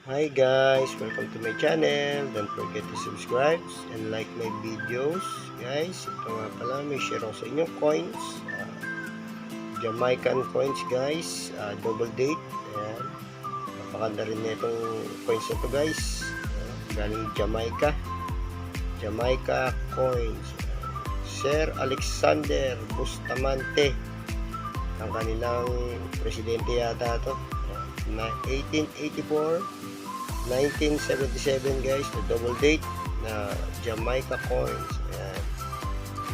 Hi guys, welcome to my channel. Don't forget to subscribe and like my videos. Guys, ito nga pala, may share ako sa inyo coins. Jamaican coins guys, double date. Ayan. Napakanda rin na itong coins na to guys. Galing Jamaica. Jamaica coins. Sir Alexander Bustamante. Ang kanilang presidente yata to. Na 1884 1977 guys, na double date na Jamaica coins. Ayan.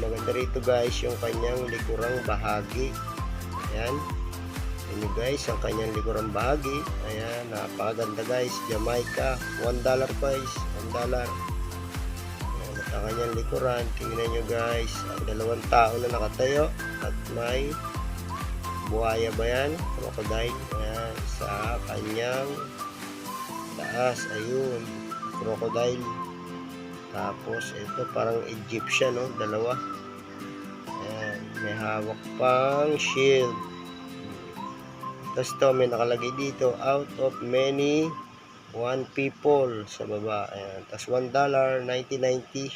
Maganda rito guys yung kanyang likurang bahagi. Ayan. Ayan guys, ang kanyang likurang bahagi. Ayan, napakaganda guys. Jamaica, $1 guys. $1. Ayan, at ang kanyang likuran, tingnan nyo guys, ang dalawang tao na nakatayo at may buhaya ba yan? Crocodile. Ayan, sa kanyang taas, ayun, crocodile. Tapos ito parang Egyptian, no? Dalawa. Ayan, may hawak pang shield. Tapos ito may nakalagay dito, out of many, one people sa baba. Ayan, tapos $1, 1990.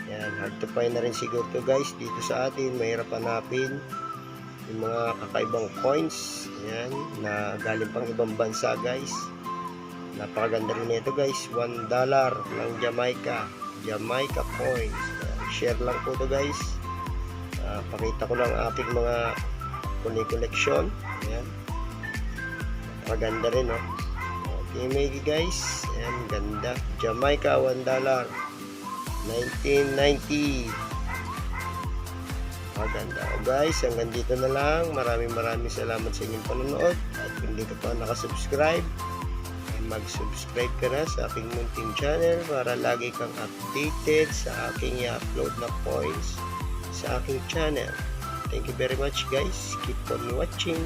Ayan, hard to find na rin siguro to guys dito sa atin. Mahirap hanapin yung mga kakaibang coins. Ayan, na galing pang ibang bansa guys. Napakaganda rin nito guys, $1 ng Jamaica coins. Share lang po to guys. Pakita ko lang ating mga collection. Ayan, napakaganda rin, no? Okay, Maggie guys. Ayan, ganda. Jamaica, $1, 1990. Maganda. Guys, hanggang dito na lang. Maraming salamat sa inyong panonood. At kung hindi ka pa nakasubscribe, mag-subscribe ka na sa aking munting channel para lagi kang updated sa aking i-upload na coins sa aking channel. Thank you very much guys. Keep on watching.